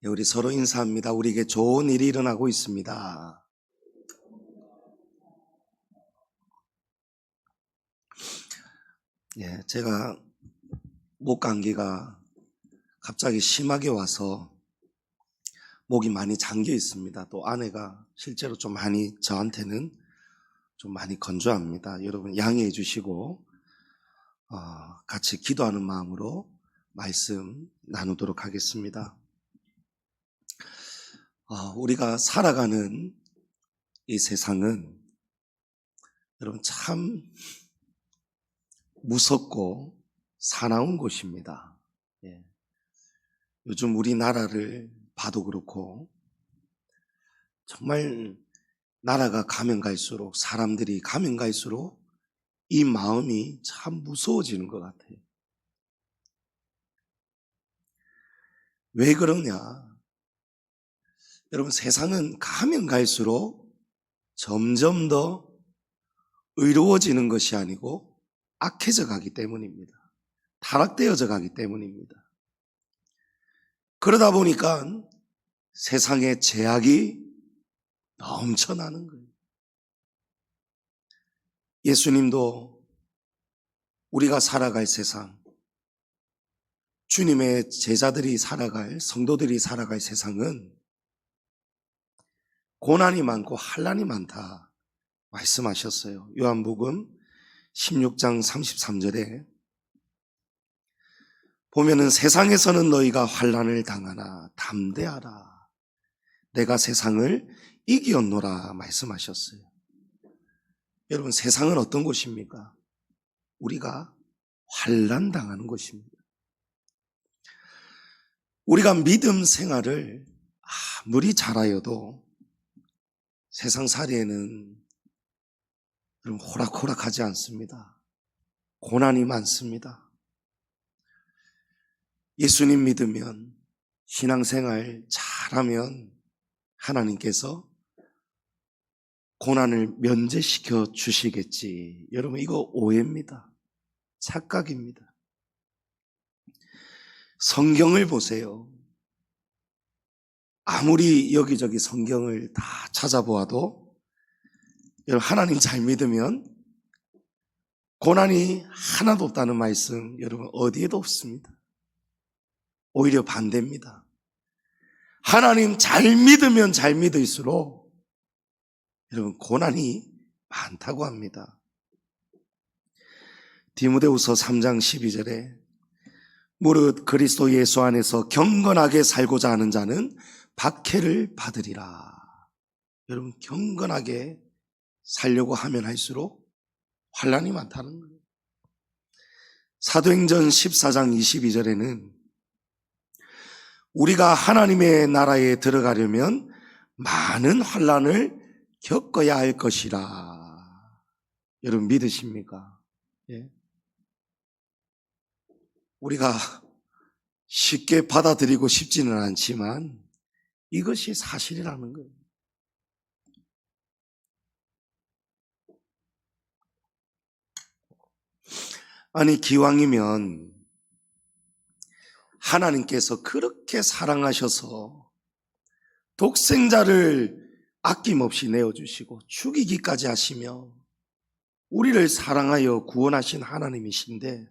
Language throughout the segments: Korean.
우리 서로 인사합니다. 우리에게 좋은 일이 일어나고 있습니다. 제가 목 감기가 갑자기 심하게 와서 목이 많이 잠겨 있습니다. 또 아내가 실제로 좀 많이 저한테는 좀 많이 건조합니다. 여러분 양해해 주시고 같이 기도하는 마음으로 말씀 나누도록 하겠습니다. 우리가 살아가는 이 세상은 여러분 참 무섭고 사나운 곳입니다. 요즘 우리나라를 봐도 그렇고 정말 나라가 가면 갈수록 사람들이 가면 갈수록 이 마음이 참 무서워지는 것 같아요. 왜 그러냐? 여러분 세상은 가면 갈수록 점점 더 의로워지는 것이 아니고 악해져 가기 때문입니다. 타락되어져 가기 때문입니다. 그러다 보니까 세상에 제약이 넘쳐나는 거예요. 예수님도 우리가 살아갈 세상, 주님의 제자들이 살아갈, 성도들이 살아갈 세상은 고난이 많고 환난이 많다 말씀하셨어요. 요한복음 16장 33절에 보면은 세상에서는 너희가 환난을 당하나 담대하라. 내가 세상을 이기었노라 말씀하셨어요. 여러분 세상은 어떤 곳입니까? 우리가 환난 당하는 곳입니다. 우리가 믿음 생활을 아무리 잘하여도 세상살이에는 호락호락하지 않습니다. 고난이 많습니다. 예수님 믿으면 신앙생활 잘하면 하나님께서 고난을 면제시켜 주시겠지. 여러분 이거 오해입니다. 착각입니다. 성경을 보세요. 아무리 여기저기 성경을 다 찾아보아도 여러분 하나님 잘 믿으면 고난이 하나도 없다는 말씀 여러분 어디에도 없습니다. 오히려 반대입니다. 하나님 잘 믿으면 잘 믿을수록 여러분 고난이 많다고 합니다. 디모데후서 3장 12절에 무릇 그리스도 예수 안에서 경건하게 살고자 하는 자는 박해를 받으리라. 여러분 경건하게 살려고 하면 할수록 환난이 많다는 거예요. 사도행전 14장 22절에는 우리가 하나님의 나라에 들어가려면 많은 환난을 겪어야 할 것이라. 여러분 믿으십니까? 예? 우리가 쉽게 받아들이고 싶지는 않지만 이것이 사실이라는 거예요. 아니 기왕이면 하나님께서 그렇게 사랑하셔서 독생자를 아낌없이 내어주시고 죽이기까지 하시며 우리를 사랑하여 구원하신 하나님이신데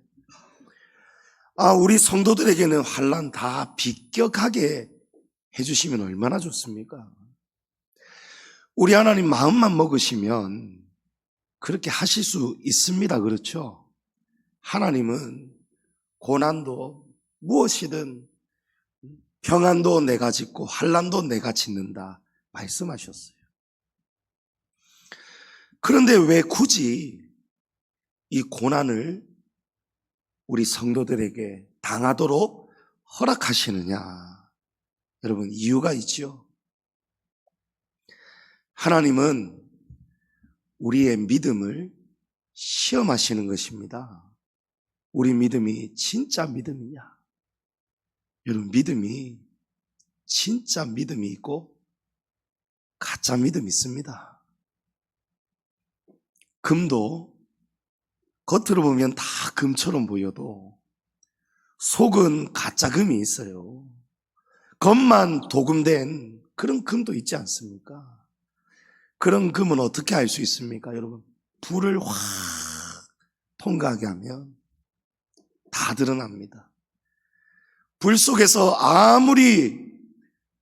우리 성도들에게는 환난 다 비껴가게 해주시면 얼마나 좋습니까? 우리 하나님 마음만 먹으시면 그렇게 하실 수 있습니다. 그렇죠? 하나님은 고난도 무엇이든 평안도 내가 짓고 환난도 내가 짓는다 말씀하셨어요. 그런데 왜 굳이 이 고난을 우리 성도들에게 당하도록 허락하시느냐? 여러분 이유가 있죠. 하나님은 우리의 믿음을 시험하시는 것입니다. 우리 믿음이 진짜 믿음이냐? 여러분 믿음이 진짜 믿음이 있고 가짜 믿음이 있습니다. 금도 겉으로 보면 다 금처럼 보여도 속은 가짜 금이 있어요. 금만 도금된 그런 금도 있지 않습니까? 그런 금은 어떻게 알 수 있습니까? 여러분, 불을 확 통과하게 하면 다 드러납니다. 불 속에서 아무리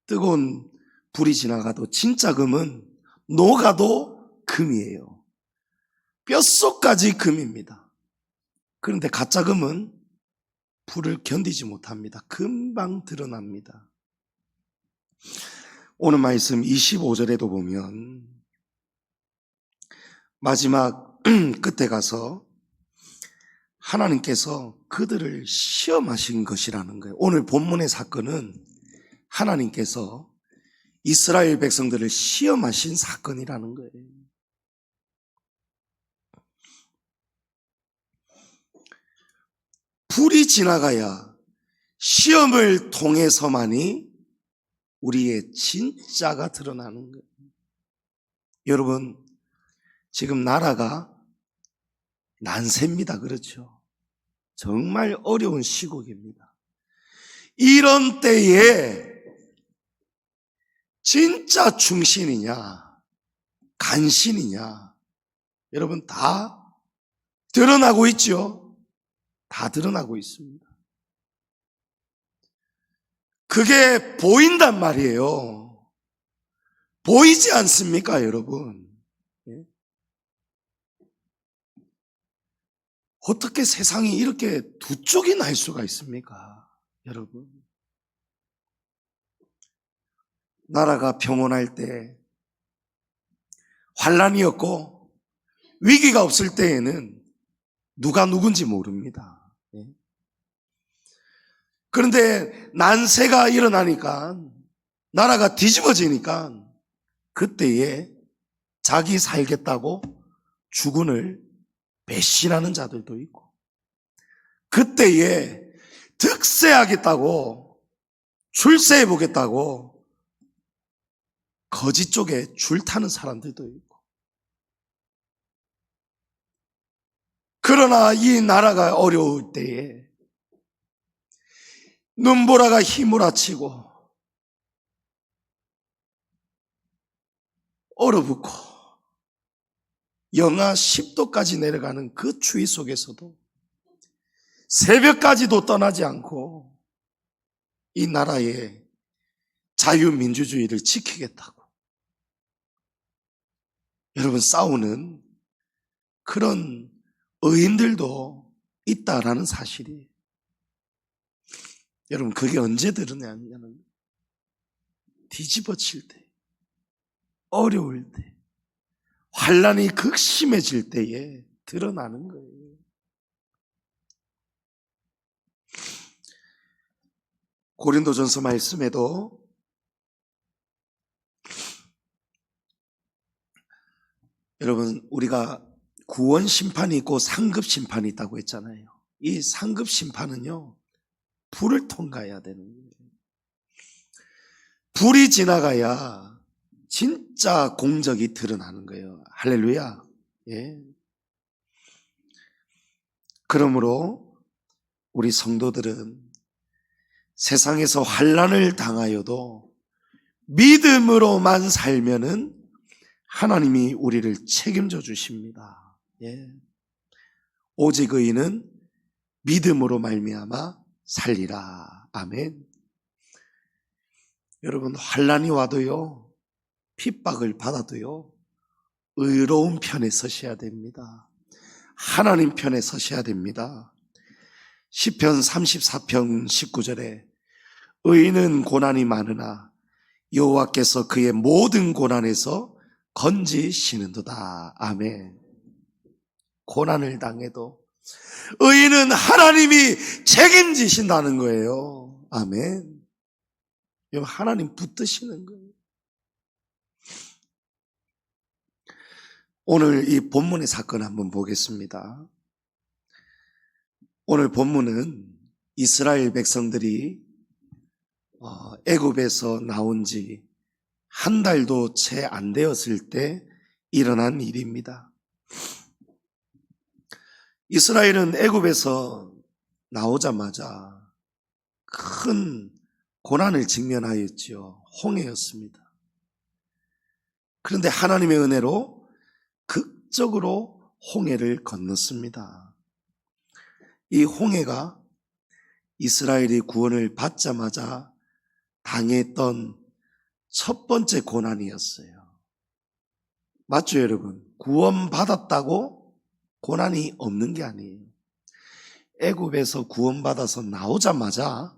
뜨거운 불이 지나가도 진짜 금은 녹아도 금이에요. 뼛속까지 금입니다. 그런데 가짜 금은 불을 견디지 못합니다. 금방 드러납니다. 오늘 말씀 25절에도 보면 마지막 끝에 가서 하나님께서 그들을 시험하신 것이라는 거예요. 오늘 본문의 사건은 하나님께서 이스라엘 백성들을 시험하신 사건이라는 거예요. 불이 지나가야 시험을 통해서만이 우리의 진짜가 드러나는 거예요. 여러분, 지금 나라가 난세입니다. 그렇죠? 정말 어려운 시국입니다. 이런 때에 진짜 충신이냐, 간신이냐, 여러분 다 드러나고 있죠? 다 드러나고 있습니다. 그게 보인단 말이에요. 보이지 않습니까, 여러분? 어떻게 세상이 이렇게 두 쪽이 날 수가 있습니까, 여러분? 나라가 평온할 때, 환란이었고 위기가 없을 때에는 누가 누군지 모릅니다. 그런데 난세가 일어나니까, 나라가 뒤집어지니까 그때에 자기 살겠다고 주군을 배신하는 자들도 있고, 그때에 득세하겠다고, 출세해보겠다고 거짓 쪽에 줄 타는 사람들도 있고. 그러나 이 나라가 어려울 때에 눈보라가 휘몰아치고 얼어붙고 영하 10도까지 내려가는 그 추위 속에서도 새벽까지도 떠나지 않고 이 나라의 자유민주주의를 지키겠다고 여러분 싸우는 그런 의인들도 있다라는 사실이, 여러분 그게 언제 드러나냐면 뒤집어칠 때, 어려울 때, 환란이 극심해질 때에 드러나는 거예요. 고린도전서 말씀에도 여러분 우리가 구원 심판이 있고 상급 심판이 있다고 했잖아요. 이 상급 심판은요, 불을 통과해야 되는 거예요. 불이 지나가야 진짜 공적이 드러나는 거예요. 할렐루야. 예. 그러므로 우리 성도들은 세상에서 환난을 당하여도 믿음으로만 살면은 하나님이 우리를 책임져 주십니다. 예. 오직 의인은 믿음으로 말미암아 살리라. 아멘. 여러분 환난이 와도요, 핍박을 받아도요, 의로운 편에 서셔야 됩니다. 하나님 편에 서셔야 됩니다. 시편 34편 19절에 의인은 고난이 많으나 여호와께서 그의 모든 고난에서 건지시는도다. 아멘. 고난을 당해도 의인은 하나님이 책임지신다는 거예요. 아멘. 하나님 붙드시는 거예요. 오늘 이 본문의 사건 한번 보겠습니다. 오늘 본문은 이스라엘 백성들이 애굽에서 나온 지 한 달도 채 안 되었을 때 일어난 일입니다. 이스라엘은 애굽에서 나오자마자 큰 고난을 직면하였지요. 홍해였습니다. 그런데 하나님의 은혜로 극적으로 홍해를 건넜습니다. 이 홍해가 이스라엘이 구원을 받자마자 당했던 첫 번째 고난이었어요. 맞죠, 여러분? 구원받았다고 고난이 없는 게 아니에요. 애굽에서 구원받아서 나오자마자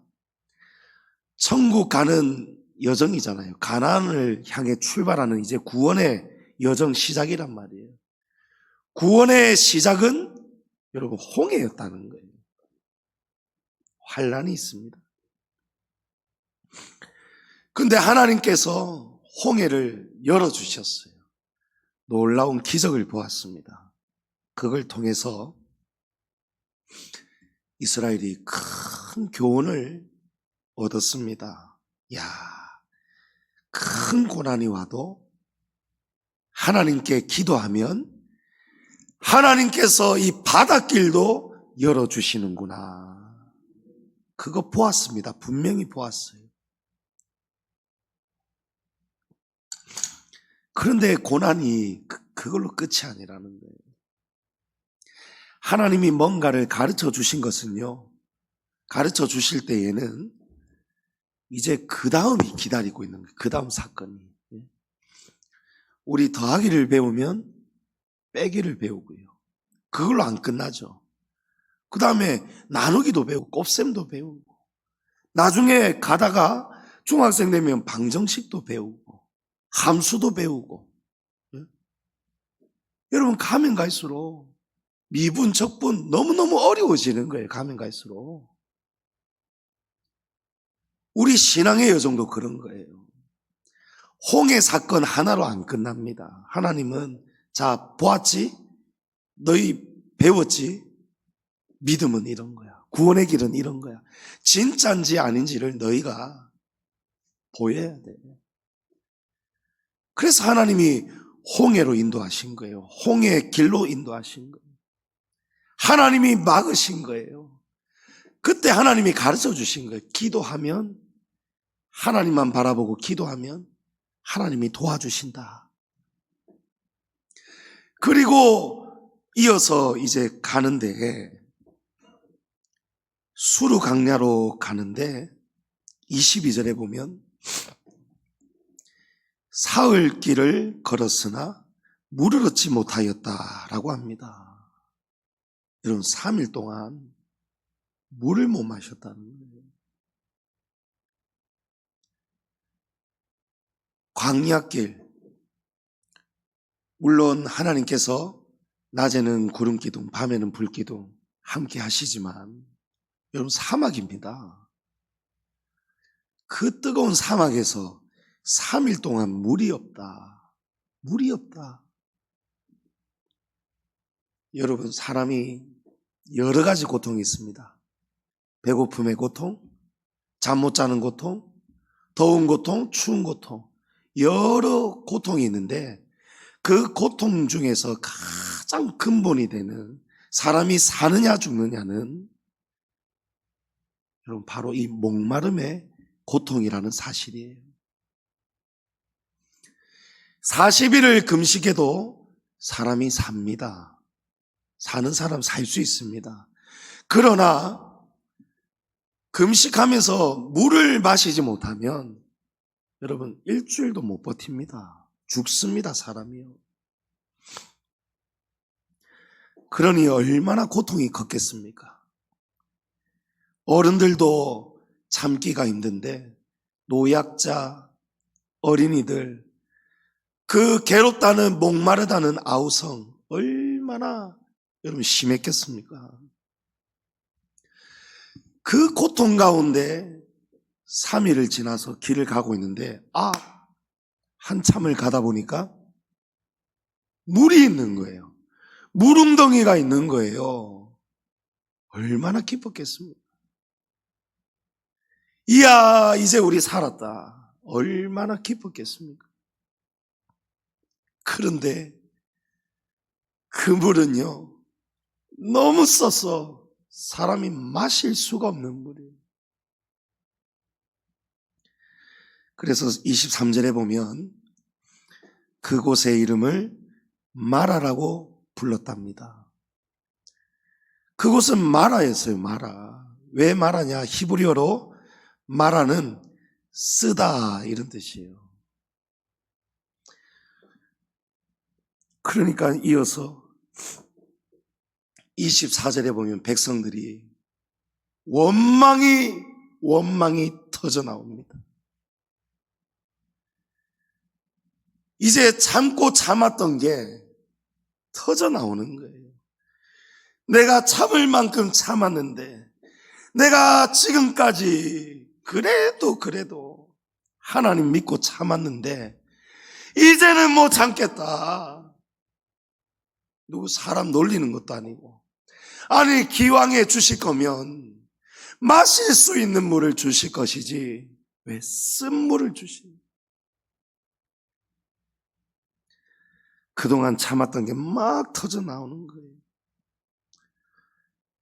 천국 가는 여정이잖아요. 가나안을 향해 출발하는 이제 구원의 여정 시작이란 말이에요. 구원의 시작은 여러분 홍해였다는 거예요. 환난이 있습니다. 근데 하나님께서 홍해를 열어주셨어요. 놀라운 기적을 보았습니다. 그걸 통해서 이스라엘이 큰 교훈을 얻었습니다. 야, 큰 고난이 와도 하나님께 기도하면 하나님께서 이 바닷길도 열어주시는구나. 그거 보았습니다. 분명히 보았어요. 그런데 고난이 그걸로 끝이 아니라는 거예요. 하나님이 뭔가를 가르쳐 주신 것은요, 가르쳐 주실 때에는 이제 그 다음이 기다리고 있는 거예요. 그 다음 사건이. 우리 더하기를 배우면 빼기를 배우고요. 그걸로 안 끝나죠. 그 다음에 나누기도 배우고 곱셈도 배우고 나중에 가다가 중학생 되면 방정식도 배우고 함수도 배우고. 여러분 가면 갈수록 미분, 적분 너무너무 어려워지는 거예요. 가면 갈수록. 우리 신앙의 여정도 그런 거예요. 홍해 사건 하나로 안 끝납니다. 하나님은 자 보았지? 너희 배웠지? 믿음은 이런 거야. 구원의 길은 이런 거야. 진짜인지 아닌지를 너희가 보여야 돼. 그래서 하나님이 홍해로 인도하신 거예요. 홍해의 길로 인도하신 거예요. 하나님이 막으신 거예요. 그때 하나님이 가르쳐 주신 거예요. 기도하면, 하나님만 바라보고 기도하면 하나님이 도와주신다. 그리고 이어서 이제 가는데 수르 강야로 가는데 22절에 보면 사흘 길을 걸었으나 물을 얻지 못하였다라고 합니다. 여러분 3일 동안 물을 못 마셨다는 거예요. 광야길, 물론 하나님께서 낮에는 구름기둥, 밤에는 불기둥 함께 하시지만 여러분 사막입니다. 그 뜨거운 사막에서 3일 동안 물이 없다. 물이 없다. 여러분 사람이 여러 가지 고통이 있습니다. 배고픔의 고통, 잠 못 자는 고통, 더운 고통, 추운 고통, 여러 고통이 있는데 그 고통 중에서 가장 근본이 되는 사람이 사느냐 죽느냐는 여러분 바로 이 목마름의 고통이라는 사실이에요. 40일을 금식해도 사람이 삽니다. 사는 사람 살 수 있습니다. 그러나 금식하면서 물을 마시지 못하면 여러분 일주일도 못 버팁니다. 죽습니다, 사람이요. 그러니 얼마나 고통이 컸겠습니까? 어른들도 참기가 힘든데 노약자, 어린이들, 그 괴롭다는 목마르다는 아우성 얼마나 여러분 심했겠습니까? 그 고통 가운데 3일을 지나서 길을 가고 있는데 한참을 가다 보니까 물이 있는 거예요. 물웅덩이가 있는 거예요. 얼마나 기뻤겠습니까? 이야 이제 우리 살았다. 얼마나 기뻤겠습니까? 그런데 그 물은요 너무 써서 사람이 마실 수가 없는 물이에요. 그래서 23절에 보면 그곳의 이름을 마라라고 불렀답니다. 그곳은 마라였어요. 마라. 왜 마라냐? 히브리어로 마라는 쓰다 이런 뜻이에요. 그러니까 이어서 24절에 보면 백성들이 원망이 터져 나옵니다. 이제 참고 참았던 게 터져 나오는 거예요. 내가 참을 만큼 참았는데, 내가 지금까지 그래도 하나님 믿고 참았는데 이제는 못 참겠다. 누구 사람 놀리는 것도 아니고, 아니 기왕에 주실 거면 마실 수 있는 물을 주실 것이지 왜 쓴물을 주시니? 그동안 참았던 게 막 터져 나오는 거예요.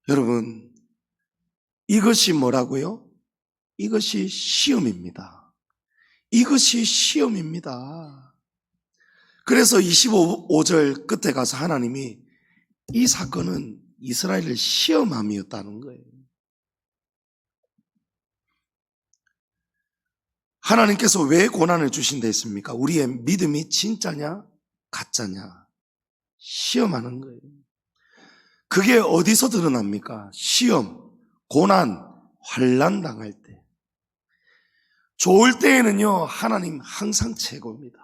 여러분, 이것이 뭐라고요? 이것이 시험입니다. 이것이 시험입니다. 그래서 25절 끝에 가서 하나님이 이 사건은 이스라엘을 시험함이었다는 거예요. 하나님께서 왜 고난을 주신다 했습니까? 우리의 믿음이 진짜냐 가짜냐 시험하는 거예요. 그게 어디서 드러납니까? 시험, 고난, 환난 당할 때. 좋을 때에는요, 하나님 항상 최고입니다.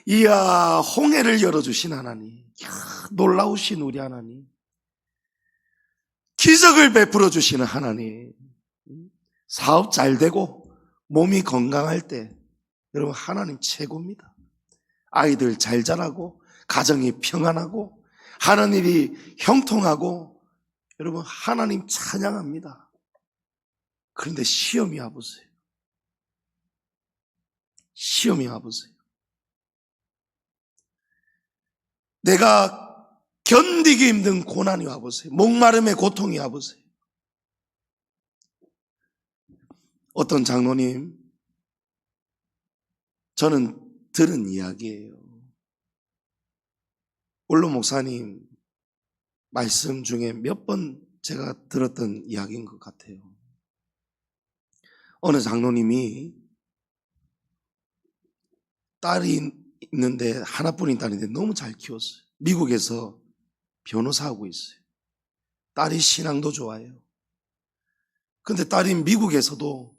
이야, 홍해를 열어주신 하나님, 이야, 놀라우신 우리 하나님, 기적을 베풀어 주시는 하나님, 사업 잘 되고 몸이 건강할 때 여러분 하나님 최고입니다. 아이들 잘 자라고 가정이 평안하고 하는 일이 형통하고 여러분 하나님 찬양합니다. 그런데 시험이 와보세요. 시험이 와보세요. 내가 견디기 힘든 고난이 와보세요. 목마름의 고통이 와보세요. 어떤 장로님, 저는 들은 이야기예요. 원로 목사님 말씀 중에 몇 번 제가 들었던 이야기인 것 같아요. 어느 장로님이 딸이 있는데 하나뿐인 딸인데 너무 잘 키웠어요. 미국에서 변호사 하고 있어요. 딸이 신앙도 좋아요. 근데 딸이 미국에서도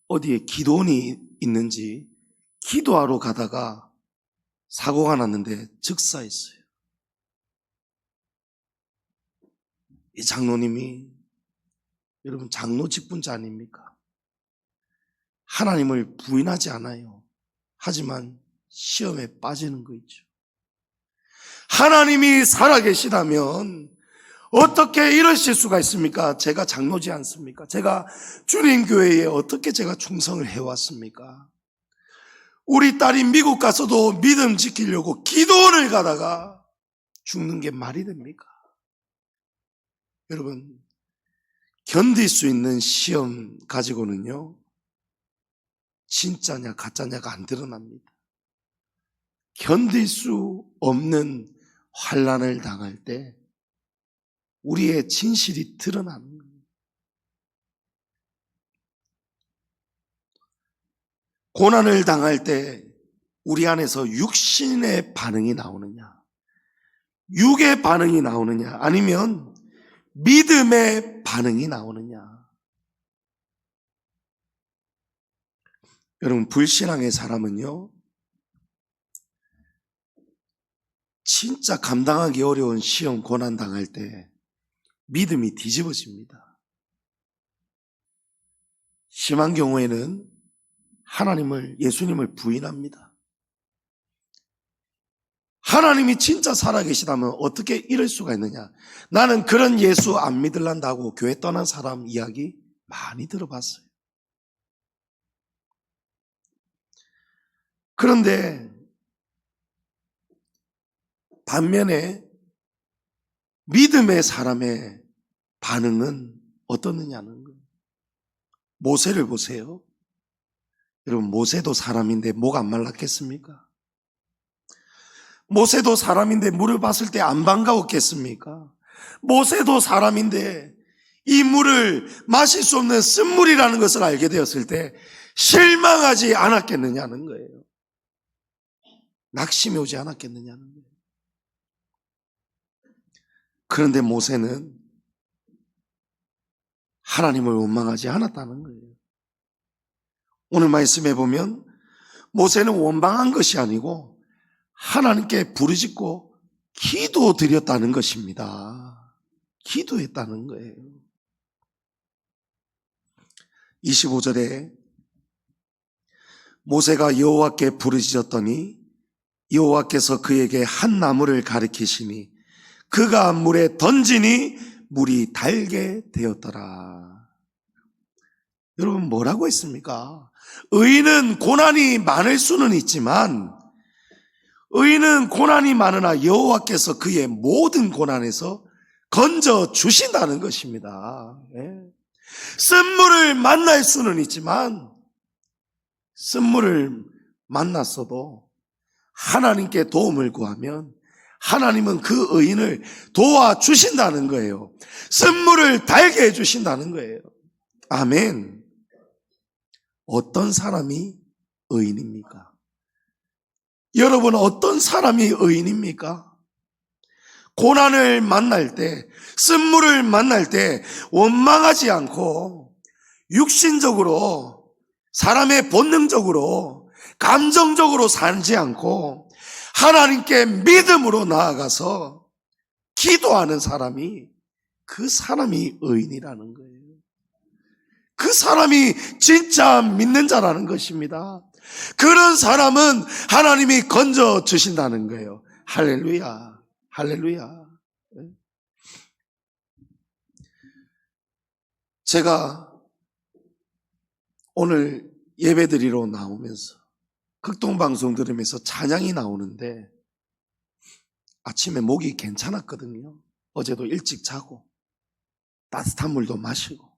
어디에 기도원이 있는지 기도하러 가다가 사고가 났는데 즉사했어요. 이 장로님이 여러분 장로 직분자 아닙니까? 하나님을 부인하지 않아요. 하지만 시험에 빠지는 거 있죠. 하나님이 살아계시다면 어떻게 이러실 수가 있습니까? 제가 장로지 않습니까? 제가 주님 교회에 어떻게 제가 충성을 해왔습니까? 우리 딸이 미국 가서도 믿음 지키려고 기도원을 가다가 죽는 게 말이 됩니까? 여러분, 견딜 수 있는 시험 가지고는요, 진짜냐 가짜냐가 안 드러납니다. 견딜 수 없는 환난을 당할 때 우리의 진실이 드러나는 거예요. 고난을 당할 때 우리 안에서 육신의 반응이 나오느냐, 육의 반응이 나오느냐, 아니면 믿음의 반응이 나오느냐. 여러분, 불신앙의 사람은요, 진짜 감당하기 어려운 시험, 고난 당할 때 믿음이 뒤집어집니다. 심한 경우에는 예수님을 부인합니다. 하나님이 진짜 살아계시다면 어떻게 이럴 수가 있느냐. 나는 그런 예수 안 믿을란다고 교회 떠난 사람 이야기 많이 들어봤어요. 그런데 반면에 믿음의 사람의 반응은 어떻느냐는 거예요. 모세를 보세요. 여러분, 모세도 사람인데 뭐가 안 말랐겠습니까? 모세도 사람인데 물을 봤을 때 안 반가웠겠습니까? 모세도 사람인데 이 물을 마실 수 없는 쓴물이라는 것을 알게 되었을 때 실망하지 않았겠느냐는 거예요. 낙심이 오지 않았겠느냐는 거예요. 그런데 모세는 하나님을 원망하지 않았다는 거예요. 오늘 말씀해 보면 모세는 원망한 것이 아니고 하나님께 부르짖고 기도드렸다는 것입니다. 기도했다는 거예요. 25절에 모세가 여호와께 부르짖었더니 여호와께서 그에게 한 나무를 가리키시니 그가 물에 던지니 물이 달게 되었더라. 여러분, 뭐라고 했습니까? 의인은 고난이 많을 수는 있지만 의인은 고난이 많으나 여호와께서 그의 모든 고난에서 건져 주신다는 것입니다. 쓴물을 만날 수는 있지만 쓴물을 만났어도 하나님께 도움을 구하면 하나님은 그 의인을 도와주신다는 거예요. 쓴물을 달게 해주신다는 거예요. 아멘. 어떤 사람이 의인입니까? 여러분, 어떤 사람이 의인입니까? 고난을 만날 때, 쓴물을 만날 때 원망하지 않고 육신적으로, 사람의 본능적으로, 감정적으로 살지 않고 하나님께 믿음으로 나아가서 기도하는 사람이, 그 사람이 의인이라는 거예요. 그 사람이 진짜 믿는 자라는 것입니다. 그런 사람은 하나님이 건져 주신다는 거예요. 할렐루야, 할렐루야. 제가 오늘 예배드리러 나오면서 극동방송 들으면서 찬양이 나오는데 아침에 목이 괜찮았거든요. 어제도 일찍 자고 따뜻한 물도 마시고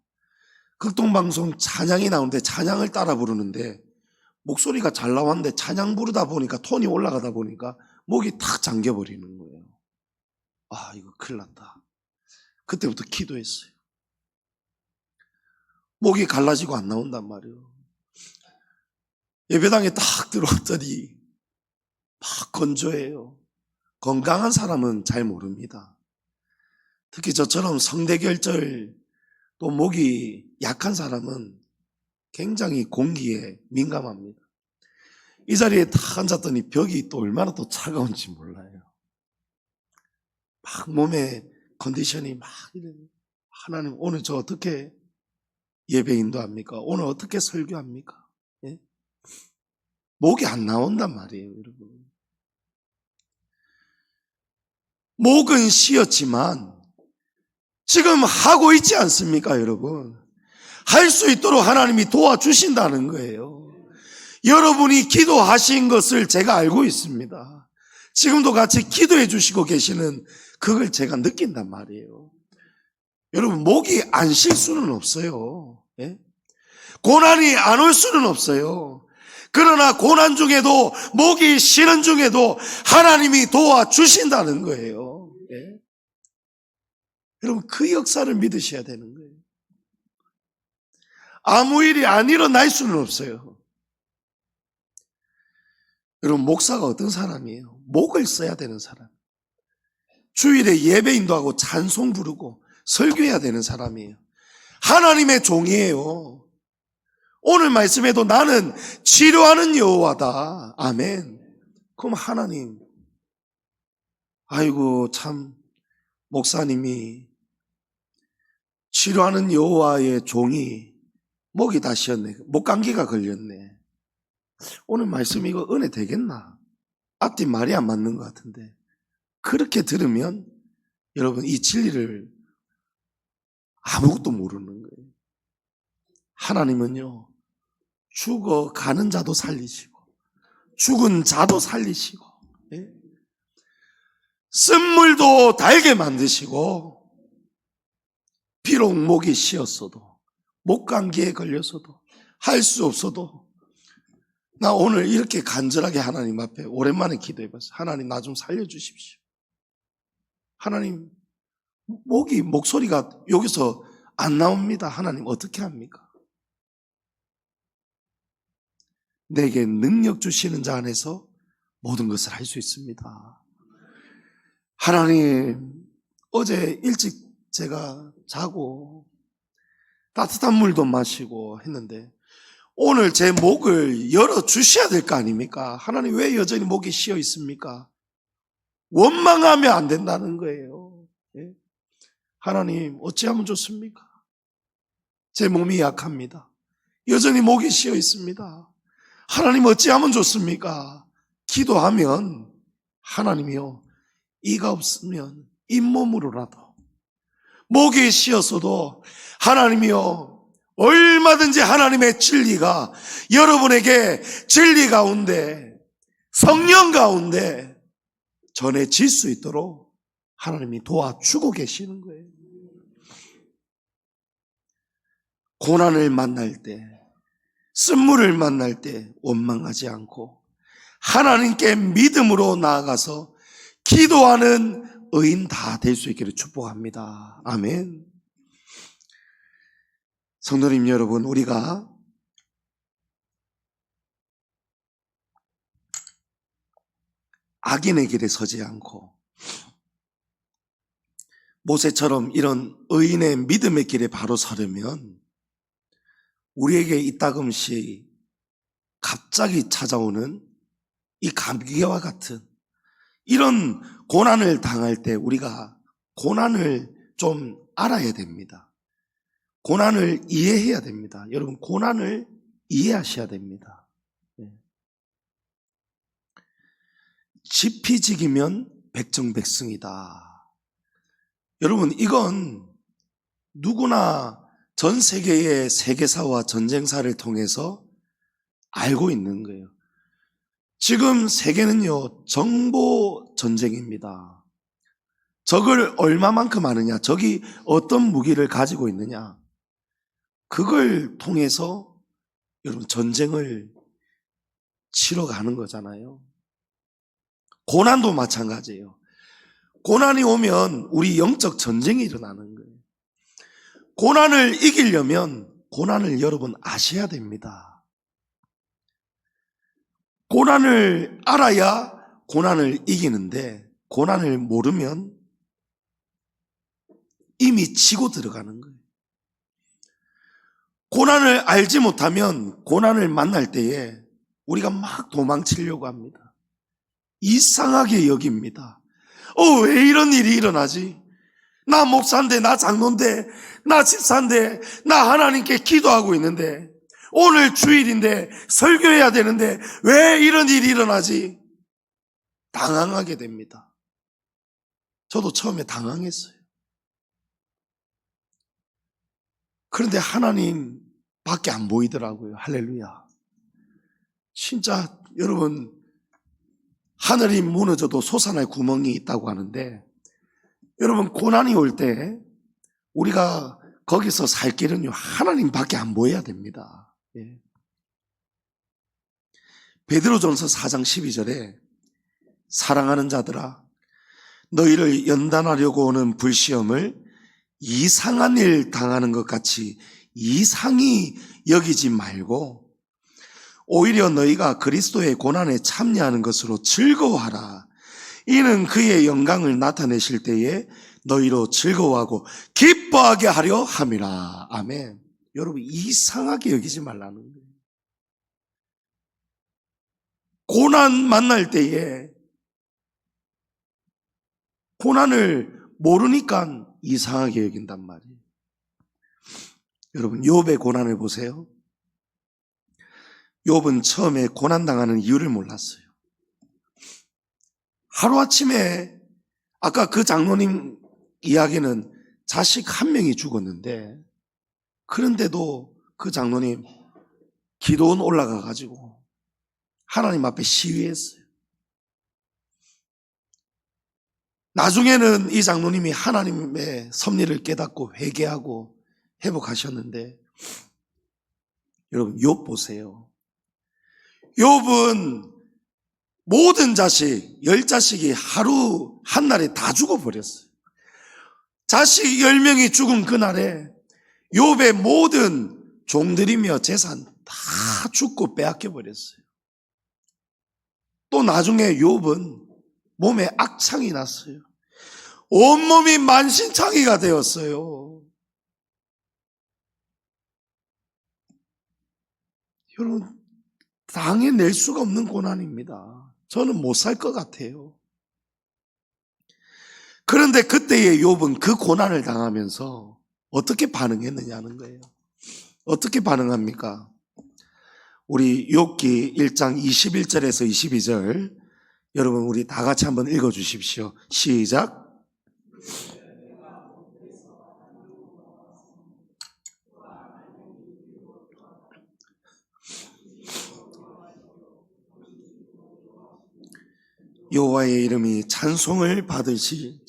극동방송 찬양이 나오는데 찬양을 따라 부르는데 목소리가 잘 나왔는데 찬양 부르다 보니까 톤이 올라가다 보니까 목이 탁 잠겨버리는 거예요. 아, 이거 큰일 났다. 그때부터 기도했어요. 목이 갈라지고 안 나온단 말이에요. 예배당에 딱 들어왔더니 막 건조해요. 건강한 사람은 잘 모릅니다. 특히 저처럼 성대결절 또 목이 약한 사람은 굉장히 공기에 민감합니다. 이 자리에 딱 앉았더니 벽이 또 얼마나 또 차가운지 몰라요. 막 몸에 컨디션이 막 이래. 하나님, 오늘 저 어떻게 예배 인도합니까? 오늘 어떻게 설교합니까? 예? 목이 안 나온단 말이에요, 여러분. 목은 쉬었지만 지금 하고 있지 않습니까, 여러분? 할 수 있도록 하나님이 도와주신다는 거예요. 여러분이 기도하신 것을 제가 알고 있습니다. 지금도 같이 기도해 주시고 계시는 그걸 제가 느낀단 말이에요. 여러분, 목이 안 쉴 수는 없어요. 예? 고난이 안 올 수는 없어요. 그러나 고난 중에도 목이 쉬는 중에도 하나님이 도와주신다는 거예요. 예? 여러분, 그 역사를 믿으셔야 되는 거예요. 아무 일이 안 일어날 수는 없어요. 여러분, 목사가 어떤 사람이에요? 목을 써야 되는 사람. 주일에 예배 인도하고 찬송 부르고 설교해야 되는 사람이에요. 하나님의 종이에요. 오늘 말씀에도 나는 치료하는 여호와다. 아멘. 그럼 하나님, 아이고 참 목사님이 치료하는 여호와의 종이 목이 다 쉬었네. 목감기가 걸렸네. 오늘 말씀 이거 은혜 되겠나? 앞뒤 말이 안 맞는 것 같은데. 그렇게 들으면 여러분 이 진리를 아무것도 모르는 거예요. 하나님은요, 죽어가는 자도 살리시고 죽은 자도 살리시고, 예? 쓴물도 달게 만드시고, 비록 목이 쉬었어도 목감기에 걸렸어도 할 수 없어도 나 오늘 이렇게 간절하게 하나님 앞에 오랜만에 기도해봤어요. 하나님 나 좀 살려주십시오. 하나님 목소리가 여기서 안 나옵니다. 하나님 어떻게 합니까? 내게 능력 주시는 자 안에서 모든 것을 할 수 있습니다. 하나님, 어제 일찍 제가 자고 따뜻한 물도 마시고 했는데 오늘 제 목을 열어주셔야 될 거 아닙니까? 하나님 왜 여전히 목이 쉬어 있습니까? 원망하면 안 된다는 거예요. 예? 하나님 어찌하면 좋습니까? 제 몸이 약합니다. 여전히 목이 쉬어 있습니다. 하나님 어찌하면 좋습니까? 기도하면 하나님이요, 이가 없으면 잇몸으로라도 목이 쉬었어도 하나님이요, 얼마든지 하나님의 진리가 여러분에게 진리 가운데, 성령 가운데 전해질 수 있도록 하나님이 도와주고 계시는 거예요. 고난을 만날 때, 쓴물을 만날 때 원망하지 않고 하나님께 믿음으로 나아가서 기도하는 의인 다 될 수 있기를 축복합니다. 아멘. 성도님 여러분, 우리가 악인의 길에 서지 않고 모세처럼 이런 의인의 믿음의 길에 바로 서려면 우리에게 이따금씩 갑자기 찾아오는 이 감기와 같은 이런 고난을 당할 때 우리가 고난을 좀 알아야 됩니다. 고난을 이해해야 됩니다. 여러분, 고난을 이해하셔야 됩니다. 지피지기면 백정백승이다. 여러분, 이건 누구나 전 세계의 세계사와 전쟁사를 통해서 알고 있는 거예요. 지금 세계는요, 정보 전쟁입니다. 적을 얼마만큼 아느냐, 적이 어떤 무기를 가지고 있느냐, 그걸 통해서 여러분 전쟁을 치러가는 거잖아요. 고난도 마찬가지예요. 고난이 오면 우리 영적 전쟁이 일어나는 거예요. 고난을 이기려면 고난을 여러분 아셔야 됩니다. 고난을 알아야 고난을 이기는데 고난을 모르면 이미 지고 들어가는 거예요. 고난을 알지 못하면 고난을 만날 때에 우리가 막 도망치려고 합니다. 이상하게 여깁니다. 왜 이런 일이 일어나지? 나 목사인데, 나 장로인데, 나 집사인데, 나 하나님께 기도하고 있는데, 오늘 주일인데 설교해야 되는데 왜 이런 일이 일어나지? 당황하게 됩니다. 저도 처음에 당황했어요. 그런데 하나님 밖에 안 보이더라고요. 할렐루야. 진짜 여러분, 하늘이 무너져도 솟아날 구멍이 있다고 하는데, 여러분, 고난이 올 때 우리가 거기서 살 길은요, 하나님 밖에 안 보여야 됩니다. 예. 베드로전서 4장 12절에 사랑하는 자들아, 너희를 연단하려고 오는 불시험을 이상한 일 당하는 것 같이 이상히 여기지 말고 오히려 너희가 그리스도의 고난에 참여하는 것으로 즐거워하라. 이는 그의 영광을 나타내실 때에 너희로 즐거워하고 기뻐하게 하려 함이라. 아멘. 여러분, 이상하게 여기지 말라는 거예요. 고난 만날 때에 고난을 모르니까 이상하게 여긴단 말이에요. 여러분, 욥의 고난을 보세요. 욥은 처음에 고난당하는 이유를 몰랐어요. 하루아침에 아까 그 장로님 이야기는 자식 한 명이 죽었는데, 그런데도 그 장로님 기도원 올라가가지고 하나님 앞에 시위했어요. 나중에는 이 장로님이 하나님의 섭리를 깨닫고 회개하고 회복하셨는데, 여러분 욥 보세요. 욥은 모든 자식, 10자식이 하루 한날에 다 죽어버렸어요. 자식 10명이 죽은 그날에 욥의 모든 종들이며 재산 다 죽고 빼앗겨 버렸어요. 또 나중에 욥은 몸에 악창이 났어요. 온몸이 만신창이가 되었어요. 여러분, 당해낼 수가 없는 고난입니다. 저는 못 살 것 같아요. 그런데 그때의 욥은 그 고난을 당하면서 어떻게 반응했느냐는 거예요. 어떻게 반응합니까? 우리 욥기 1장 21절에서 22절 여러분 우리 다 같이 한번 읽어주십시오. 시작. 여호와의 이름이 찬송을 받으시지.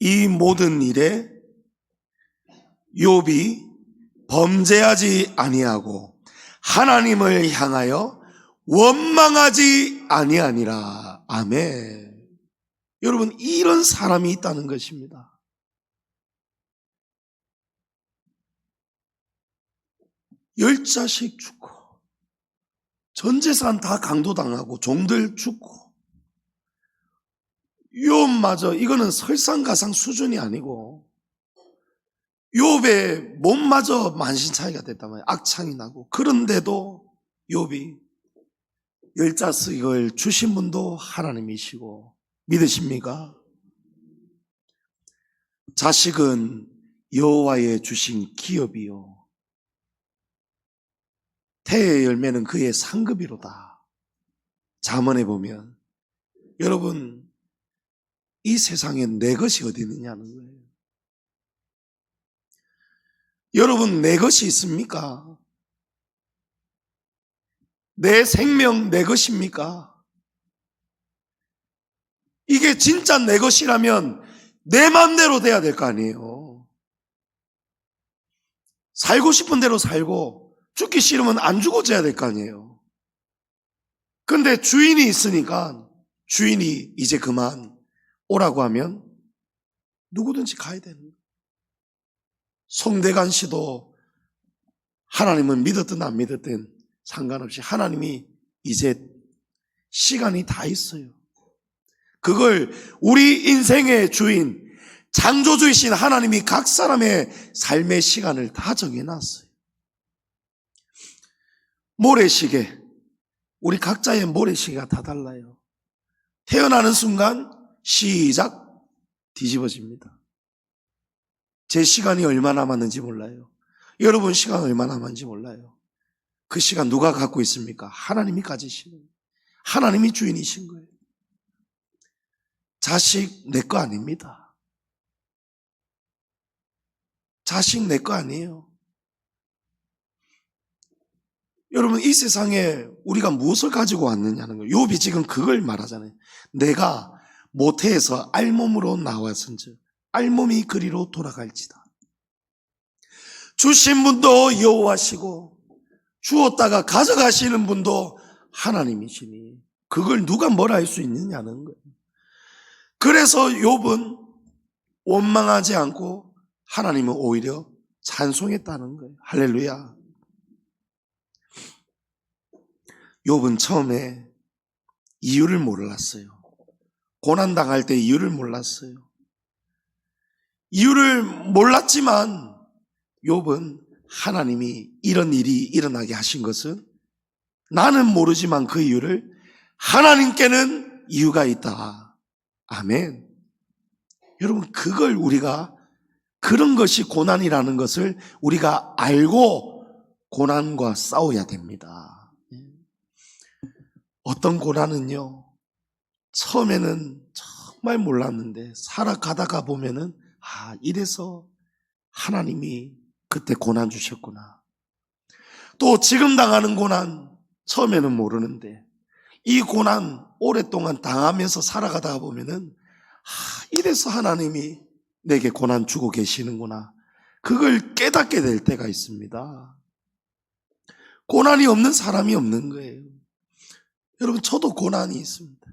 이 모든 일에 욥이 범죄하지 아니하고 하나님을 향하여 원망하지 아니하니라. 아멘. 여러분, 이런 사람이 있다는 것입니다. 열 자식 죽고 전 재산 다 강도당하고 종들 죽고 욥마저 이거는 설상가상 수준이 아니고 욥의 몸마저 만신창이가 됐단 말이에요. 악창이 나고. 그런데도 욥이 10자식을 주신 분도 하나님이시고 믿으십니까? 자식은 여호와의 주신 기업이요 태의 열매는 그의 상급이로다. 잠언에 보면 여러분 이 세상에 내 것이 어디 있느냐는 거예요. 여러분 내 것이 있습니까? 내 생명 내 것입니까? 이게 진짜 내 것이라면 내 맘대로 돼야 될 거 아니에요. 살고 싶은 대로 살고 죽기 싫으면 안 죽어져야 될 거 아니에요. 근데 주인이 있으니까 주인이 이제 그만 오라고 하면 누구든지 가야 되는 거예요. 송대관 씨도 하나님은 믿었든 안 믿었든 상관없이 하나님이 이제 시간이 다 있어요. 그걸 우리 인생의 주인 창조주이신 하나님이 각 사람의 삶의 시간을 다 정해놨어요. 모래시계, 우리 각자의 모래시계가 다 달라요. 태어나는 순간 시작 뒤집어집니다. 제 시간이 얼마 남았는지 몰라요. 여러분 시간 얼마 남았는지 몰라요. 그 시간 누가 갖고 있습니까? 하나님이 가지시는 거예요. 하나님이 주인이신 거예요. 자식 내 거 아닙니다. 자식 내 거 아니에요. 여러분 이 세상에 우리가 무엇을 가지고 왔느냐는 거예요. 욥이 지금 그걸 말하잖아요. 내가 모태에서 알몸으로 나왔은즉 알몸이 그리로 돌아갈지다. 주신 분도 여호와시고 주었다가 가져가시는 분도 하나님이시니 그걸 누가 뭐라 할 수 있느냐는 거예요. 그래서 욥은 원망하지 않고 하나님은 오히려 찬송했다는 거예요. 할렐루야. 욥은 처음에 이유를 몰랐어요. 고난당할 때 이유를 몰랐어요. 이유를 몰랐지만 욥은 하나님이 이런 일이 일어나게 하신 것은 나는 모르지만 그 이유를 하나님께는 이유가 있다. 아멘. 여러분 그걸 우리가 그런 것이 고난이라는 것을 우리가 알고 고난과 싸워야 됩니다. 어떤 고난은요 처음에는 정말 몰랐는데 살아가다가 보면은 이래서 하나님이 그때 고난 주셨구나. 또 지금 당하는 고난 처음에는 모르는데 이 고난 오랫동안 당하면서 살아가다가 보면은 이래서 하나님이 내게 고난 주고 계시는구나. 그걸 깨닫게 될 때가 있습니다. 고난이 없는 사람이 없는 거예요. 여러분, 저도 고난이 있습니다.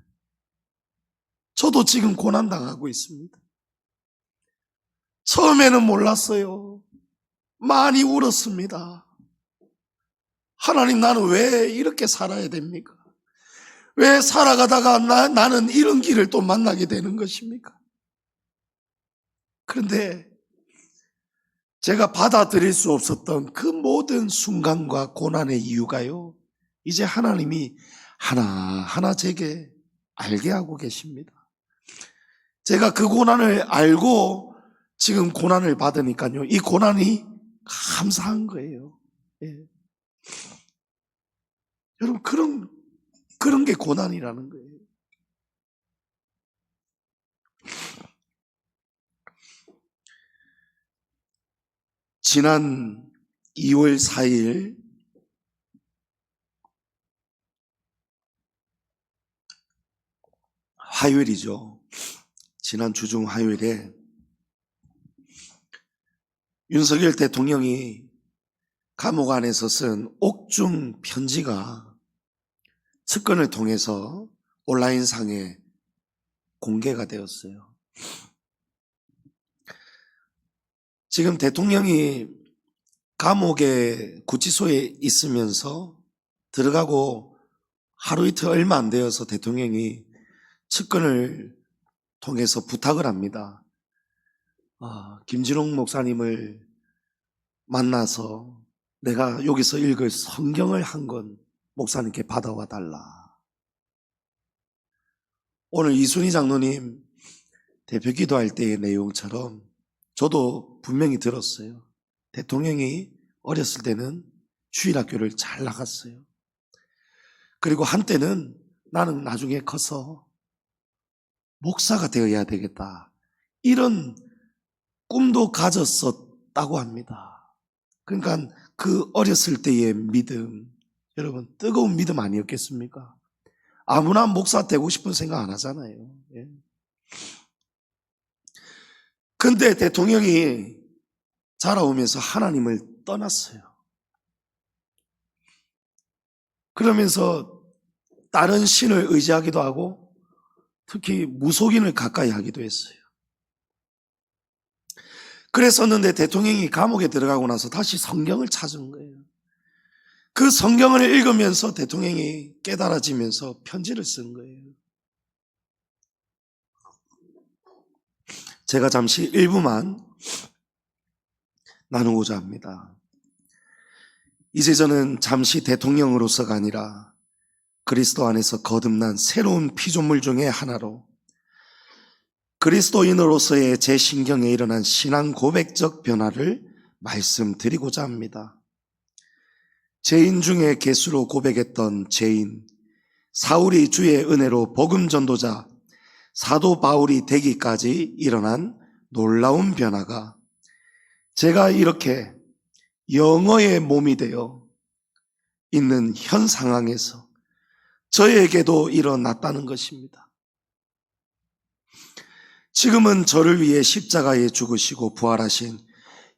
저도 지금 고난 당하고 있습니다. 처음에는 몰랐어요. 많이 울었습니다. 하나님, 나는 왜 이렇게 살아야 됩니까? 왜 살아가다가 나는 이런 길을 또 만나게 되는 것입니까? 그런데 제가 받아들일 수 없었던 그 모든 순간과 고난의 이유가요, 이제 하나님이 하나하나 제게 알게 하고 계십니다. 제가 그 고난을 알고 지금 고난을 받으니까요, 이 고난이 감사한 거예요. 예. 여러분, 그런 게 고난이라는 거예요. 지난 2월 4일 화요일이죠. 지난 주중 화요일에 윤석열 대통령이 감옥 안에서 쓴 옥중 편지가 측근을 통해서 온라인상에 공개가 되었어요. 지금 대통령이 감옥에 구치소에 있으면서 들어가고 하루 이틀 얼마 안 되어서 대통령이 측근을 통해서 부탁을 합니다. 김진홍 목사님을 만나서 내가 여기서 읽을 성경을 한 권 목사님께 받아와 달라. 오늘 이순희 장로님 대표 기도할 때의 내용처럼 저도 분명히 들었어요. 대통령이 어렸을 때는 주일학교를 잘 나갔어요. 그리고 한때는 나는 나중에 커서 목사가 되어야 되겠다, 이런 꿈도 가졌었다고 합니다. 그러니까 그 어렸을 때의 믿음, 여러분, 뜨거운 믿음 아니었겠습니까? 아무나 목사 되고 싶은 생각 안 하잖아요. 예. 근데 대통령이 자라오면서 하나님을 떠났어요. 그러면서 다른 신을 의지하기도 하고 특히 무속인을 가까이 하기도 했어요. 그랬었는데 대통령이 감옥에 들어가고 나서 다시 성경을 찾은 거예요. 그 성경을 읽으면서 대통령이 깨달아지면서 편지를 쓴 거예요. 제가 잠시 일부만 나누고자 합니다. 이제 저는 잠시 대통령으로서가 아니라 그리스도 안에서 거듭난 새로운 피조물 중에 하나로 그리스도인으로서의 제 신경에 일어난 신앙 고백적 변화를 말씀드리고자 합니다. 죄인 중에 개수로 고백했던 죄인 사울이 주의 은혜로 복음 전도자 사도 바울이 되기까지 일어난 놀라운 변화가 제가 이렇게 영어의 몸이 되어 있는 현 상황에서 저에게도 일어났다는 것입니다. 지금은 저를 위해 십자가에 죽으시고 부활하신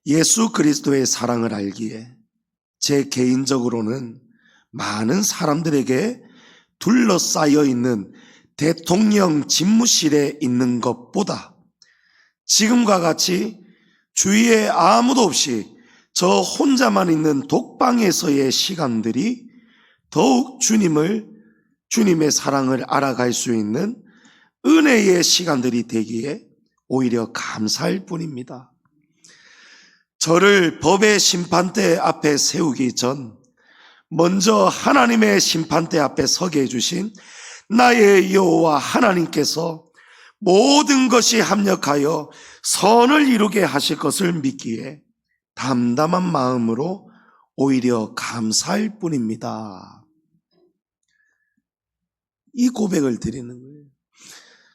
예수 그리스도의 사랑을 알기에 제 개인적으로는 많은 사람들에게 둘러싸여 있는 대통령 집무실에 있는 것보다 지금과 같이 주위에 아무도 없이 저 혼자만 있는 독방에서의 시간들이 더욱 주님의 사랑을 알아갈 수 있는 은혜의 시간들이 되기에 오히려 감사할 뿐입니다. 저를 법의 심판대 앞에 세우기 전 먼저 하나님의 심판대 앞에 서게 해주신 나의 여호와 하나님께서 모든 것이 합력하여 선을 이루게 하실 것을 믿기에 담담한 마음으로 오히려 감사할 뿐입니다. 이 고백을 드리는 거예요.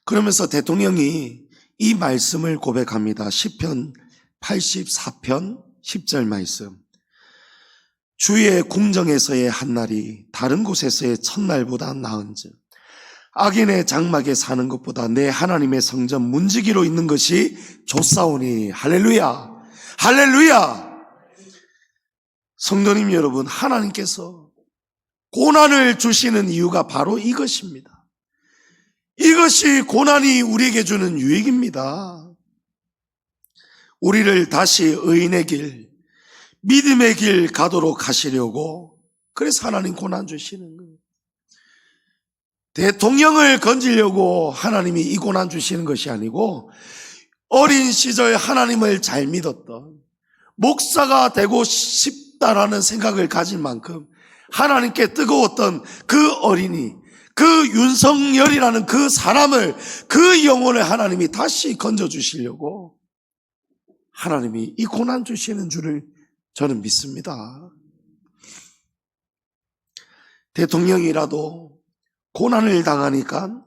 그러면서 대통령이 이 말씀을 고백합니다. 시편 84편 10절 말씀. 주의 궁정에서의 한날이 다른 곳에서의 첫날보다 나은즉 악인의 장막에 사는 것보다 내 하나님의 성전 문지기로 있는 것이 좋사오니. 할렐루야, 할렐루야. 성도님 여러분, 하나님께서 고난을 주시는 이유가 바로 이것입니다. 이것이 고난이 우리에게 주는 유익입니다. 우리를 다시 의인의 길, 믿음의 길 가도록 하시려고, 그래서 하나님 고난 주시는 거예요. 대통령을 건지려고 하나님이 이 고난 주시는 것이 아니고, 어린 시절 하나님을 잘 믿었던, 목사가 되고 싶다라는 생각을 가질 만큼 하나님께 뜨거웠던 그 어린이, 그 윤석열이라는 그 사람을, 그 영혼을 하나님이 다시 건져주시려고 하나님이 이 고난 주시는 줄을 저는 믿습니다. 대통령이라도 고난을 당하니까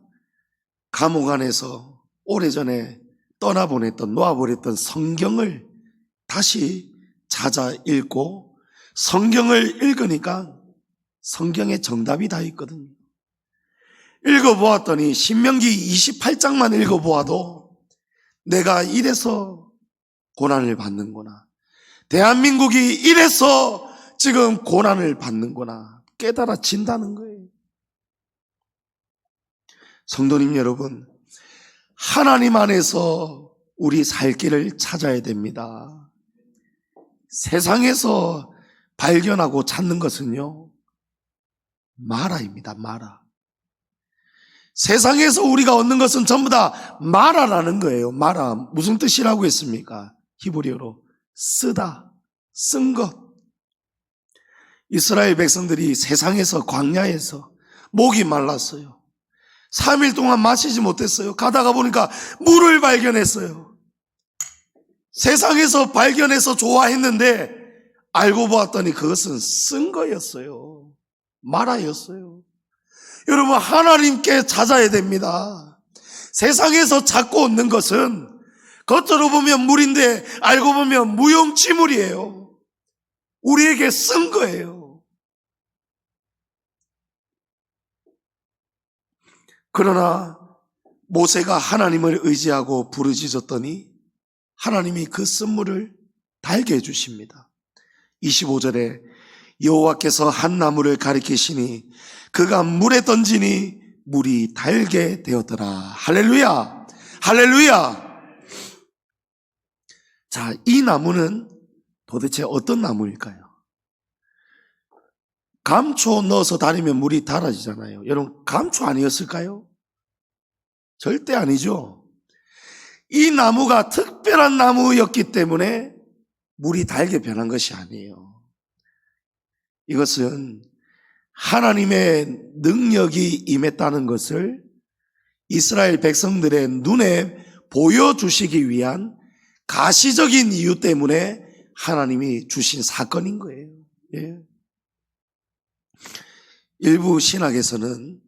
감옥 안에서 오래전에 떠나보냈던, 놓아버렸던 성경을 다시 찾아 읽고, 성경을 읽으니까 성경에 정답이 다 있거든요. 읽어보았더니 신명기 28장만 읽어보아도 내가 이래서 고난을 받는구나, 대한민국이 이래서 지금 고난을 받는구나 깨달아진다는 거예요. 성도님 여러분, 하나님 안에서 우리 살 길을 찾아야 됩니다. 세상에서 발견하고 찾는 것은요, 마라입니다. 마라. 세상에서 우리가 얻는 것은 전부 다 마라라는 거예요. 마라. 무슨 뜻이라고 했습니까? 히브리어로 쓰다, 쓴 것. 이스라엘 백성들이 세상에서, 광야에서 목이 말랐어요. 3일 동안 마시지 못했어요. 가다가 보니까 물을 발견했어요. 세상에서 발견해서 좋아했는데 알고 보았더니 그것은 쓴 거였어요. 마라였어요. 여러분, 하나님께 찾아야 됩니다. 세상에서 찾고 얻는 것은 겉으로 보면 물인데 알고 보면 무용지물이에요. 우리에게 쓴 거예요. 그러나 모세가 하나님을 의지하고 부르짖었더니 하나님이 그 쓴물을 달게 해주십니다. 25절에 여호와께서 한 나무를 가리키시니 그가 물에 던지니 물이 달게 되었더라. 할렐루야, 할렐루야. 자, 이 나무는 도대체 어떤 나무일까요? 감초 넣어서 다리면 물이 달아지잖아요. 여러분, 감초 아니었을까요? 절대 아니죠. 이 나무가 특별한 나무였기 때문에 물이 달게 변한 것이 아니에요. 이것은 하나님의 능력이 임했다는 것을 이스라엘 백성들의 눈에 보여주시기 위한 가시적인 이유 때문에 하나님이 주신 사건인 거예요. 예. 일부 신학에서는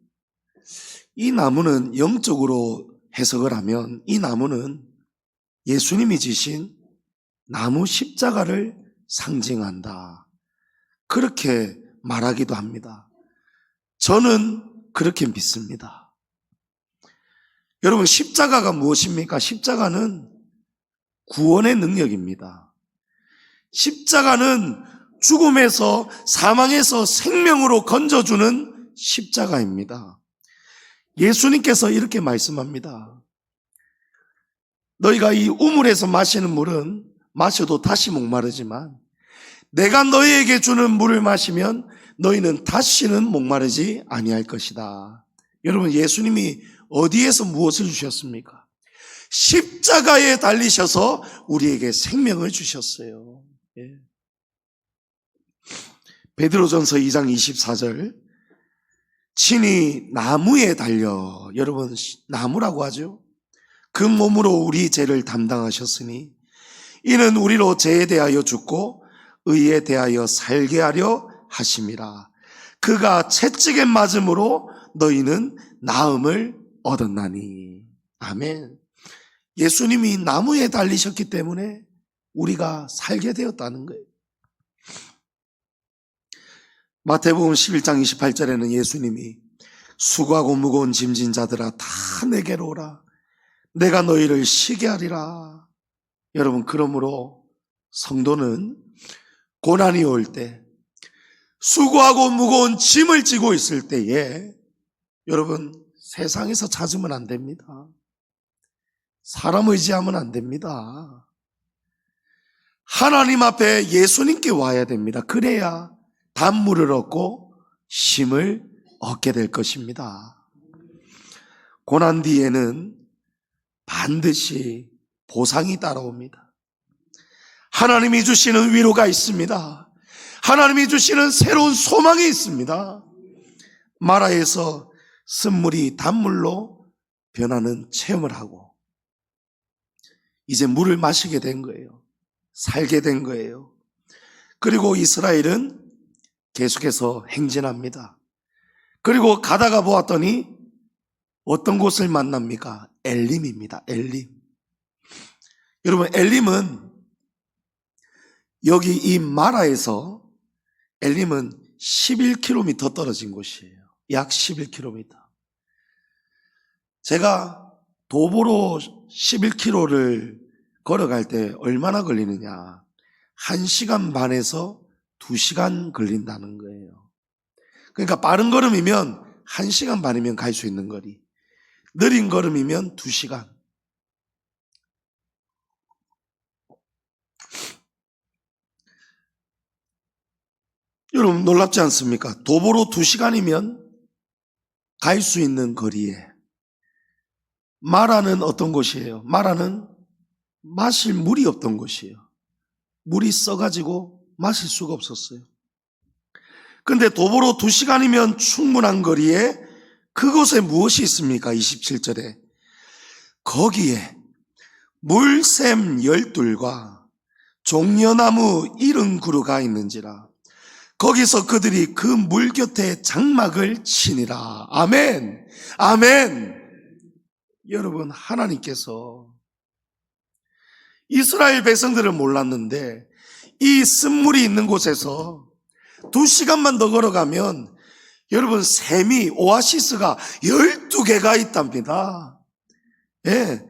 이 나무는 영적으로 해석을 하면 이 나무는 예수님이 지신 나무 십자가를 상징한다, 그렇게 말하기도 합니다. 저는 그렇게 믿습니다. 여러분, 십자가가 무엇입니까? 십자가는 구원의 능력입니다. 십자가는 죽음에서, 사망에서 생명으로 건져주는 십자가입니다. 예수님께서 이렇게 말씀합니다. 너희가 이 우물에서 마시는 물은 마셔도 다시 목마르지만 내가 너희에게 주는 물을 마시면 너희는 다시는 목마르지 아니할 것이다. 여러분, 예수님이 어디에서 무엇을 주셨습니까? 십자가에 달리셔서 우리에게 생명을 주셨어요. 예. 베드로전서 2장 24절, 친히 나무에 달려, 여러분 나무라고 하죠. 그 몸으로 우리 죄를 담당하셨으니 이는 우리로 죄에 대하여 죽고 의에 대하여 살게 하려 하심이라. 그가 채찍에 맞음으로 너희는 나음을 얻었나니. 아멘. 예수님이 나무에 달리셨기 때문에 우리가 살게 되었다는 거예요. 마태복음 11장 28절에는 예수님이 수고하고 무거운 짐진 자들아 다 내게로 오라, 내가 너희를 쉬게 하리라. 여러분, 그러므로 성도는 고난이 올 때, 수고하고 무거운 짐을 지고 있을 때에 여러분 세상에서 찾으면 안 됩니다. 사람 의지하면 안 됩니다. 하나님 앞에 예수님께 와야 됩니다. 그래야 단물을 얻고 힘을 얻게 될 것입니다. 고난 뒤에는 반드시 보상이 따라옵니다. 하나님이 주시는 위로가 있습니다. 하나님이 주시는 새로운 소망이 있습니다. 마라에서 쓴물이 단물로 변하는 체험을 하고 이제 물을 마시게 된 거예요. 살게 된 거예요. 그리고 이스라엘은 계속해서 행진합니다. 그리고 가다가 보았더니 어떤 곳을 만납니까? 엘림입니다. 엘림. 여러분, 엘림은 여기 이 마라에서 엘림은 11km 떨어진 곳이에요. 약 11km. 제가 도보로 11km를 걸어갈 때 얼마나 걸리느냐? 1시간 반에서 2시간 걸린다는 거예요. 그러니까 빠른 걸음이면 1시간 반이면 갈 수 있는 거리, 느린 걸음이면 2시간. 여러분 놀랍지 않습니까? 도보로 2시간이면 갈 수 있는 거리에 마라는 어떤 곳이에요? 마라는 마실 물이 없던 곳이에요. 물이 써가지고 마실 수가 없었어요. 근데 도보로 2시간이면 충분한 거리에 그곳에 무엇이 있습니까? 27절에 거기에 물샘 12과 종려나무 70그루가 있는지라 거기서 그들이 그 물 곁에 장막을 치니라. 아멘. 아멘. 여러분, 하나님께서 이스라엘 백성들을 몰랐는데 이 쓴물이 있는 곳에서 2시간만 더 걸어가면 여러분 샘이, 오아시스가 12개가 있답니다. 예.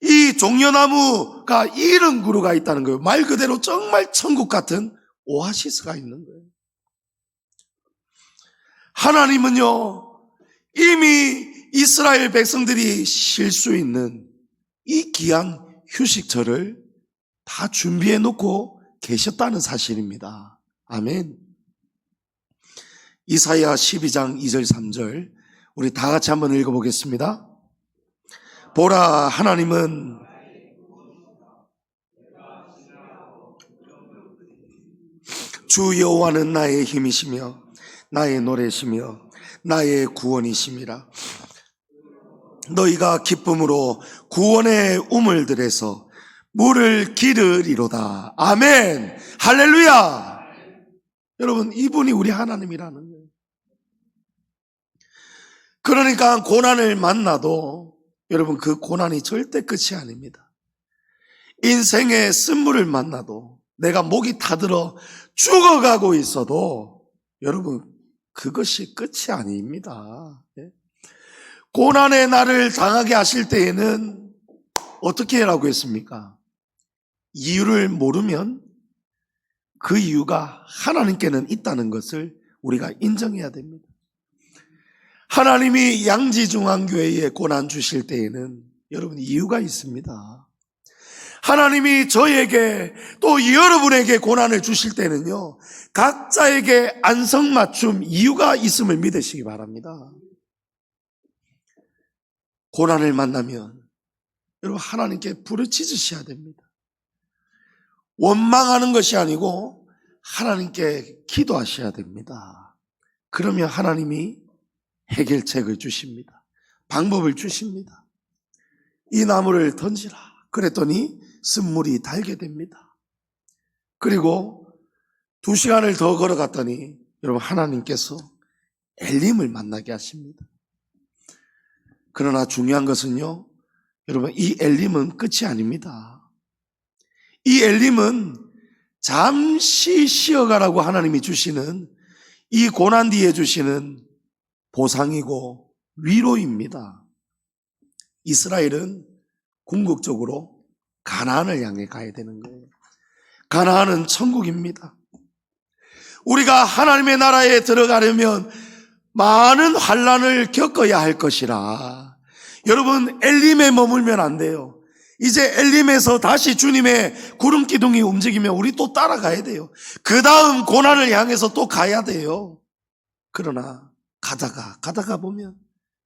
이 종려나무가 70그루가 있다는 거예요. 말 그대로 정말 천국 같은 오아시스가 있는 거예요. 하나님은요, 이미 이스라엘 백성들이 쉴 수 있는 이 귀한 휴식처를 다 준비해 놓고 계셨다는 사실입니다. 아멘. 이사야 12장 2절 3절 우리 다 같이 한번 읽어보겠습니다. 보라, 하나님은 주 여호와는 나의 힘이시며 나의 노래시며 나의 구원이심이라. 너희가 기쁨으로 구원의 우물들에서 물을 기르리로다. 아멘. 할렐루야. 여러분, 이분이 우리 하나님이라는 거예요. 그러니까 고난을 만나도 여러분 그 고난이 절대 끝이 아닙니다. 인생의 쓴물을 만나도 내가 목이 타들어 죽어가고 있어도 여러분 그것이 끝이 아닙니다. 고난의 날을 당하게 하실 때에는 어떻게 하라고 했습니까? 이유를 모르면 그 이유가 하나님께는 있다는 것을 우리가 인정해야 됩니다. 하나님이 양지중앙교회에 고난 주실 때에는 여러분 이유가 있습니다. 하나님이 저에게 또 여러분에게 고난을 주실 때는요, 각자에게 안성맞춤 이유가 있음을 믿으시기 바랍니다. 고난을 만나면 여러분 하나님께 부르짖으셔야 됩니다. 원망하는 것이 아니고 하나님께 기도하셔야 됩니다. 그러면 하나님이 해결책을 주십니다. 방법을 주십니다. 이 나무를 던지라 그랬더니 쓴물이 달게 됩니다. 그리고 2시간을 더 걸어갔더니 여러분 하나님께서 엘림을 만나게 하십니다. 그러나 중요한 것은요, 여러분 이 엘림은 끝이 아닙니다. 이 엘림은 잠시 쉬어가라고 하나님이 주시는 이 고난 뒤에 주시는 보상이고 위로입니다. 이스라엘은 궁극적으로 가나안을 향해 가야 되는 거예요. 가나안은 천국입니다. 우리가 하나님의 나라에 들어가려면 많은 환난을 겪어야 할 것이라. 여러분, 엘림에 머물면 안 돼요. 이제 엘림에서 다시 주님의 구름 기둥이 움직이면 우리 또 따라가야 돼요. 그 다음 고난을 향해서 또 가야 돼요. 그러나 가다가 보면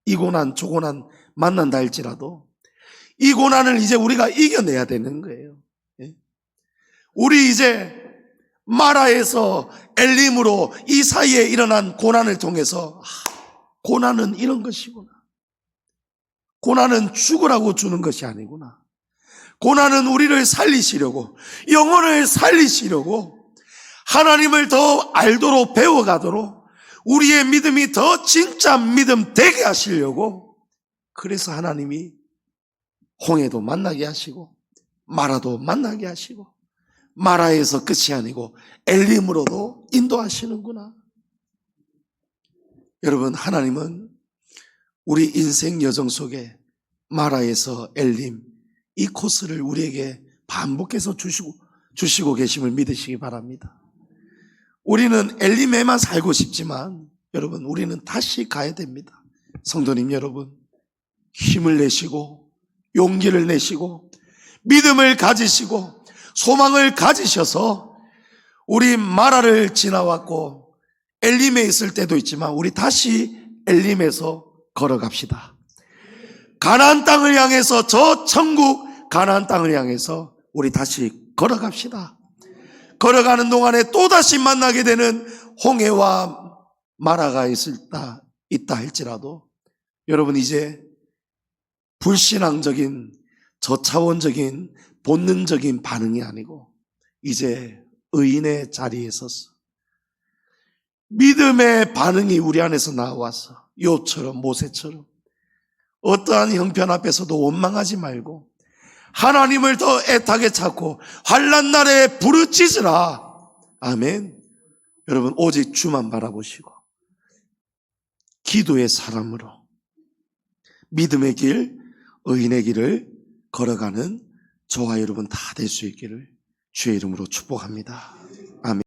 이 고난 저 고난 만난다 할지라도 이 고난을 이제 우리가 이겨내야 되는 거예요. 우리 이제 마라에서 엘림으로 이 사이에 일어난 고난을 통해서 고난은 이런 것이구나. 고난은 죽으라고 주는 것이 아니구나. 고난은 우리를 살리시려고, 영혼을 살리시려고, 하나님을 더 알도록 배워가도록, 우리의 믿음이 더 진짜 믿음 되게 하시려고, 그래서 하나님이 홍해도 만나게 하시고 마라도 만나게 하시고 마라에서 끝이 아니고 엘림으로도 인도하시는구나. 여러분, 하나님은 우리 인생 여정 속에 마라에서 엘림 이 코스를 우리에게 반복해서 주시고 계심을 믿으시기 바랍니다. 우리는 엘림에만 살고 싶지만 여러분, 우리는 다시 가야 됩니다. 성도님 여러분, 힘을 내시고 용기를 내시고 믿음을 가지시고 소망을 가지셔서 우리 마라를 지나왔고 엘림에 있을 때도 있지만 우리 다시 엘림에서 걸어갑시다. 가나안 땅을 향해서, 저 천국 가나안 땅을 향해서 우리 다시 걸어갑시다. 걸어가는 동안에 또다시 만나게 되는 홍해와 마라가 있다 할지라도 여러분, 이제 불신앙적인 저차원적인 본능적인 반응이 아니고 이제 의인의 자리에 서서 믿음의 반응이 우리 안에서 나와서 욥처럼 모세처럼 어떠한 형편 앞에서도 원망하지 말고 하나님을 더 애타게 찾고 환난 날에 부르짖으라. 아멘. 여러분, 오직 주만 바라보시고 기도의 사람으로 믿음의 길, 의인의 길을 걸어가는 저와 여러분 다 될 수 있기를 주의 이름으로 축복합니다. 아멘.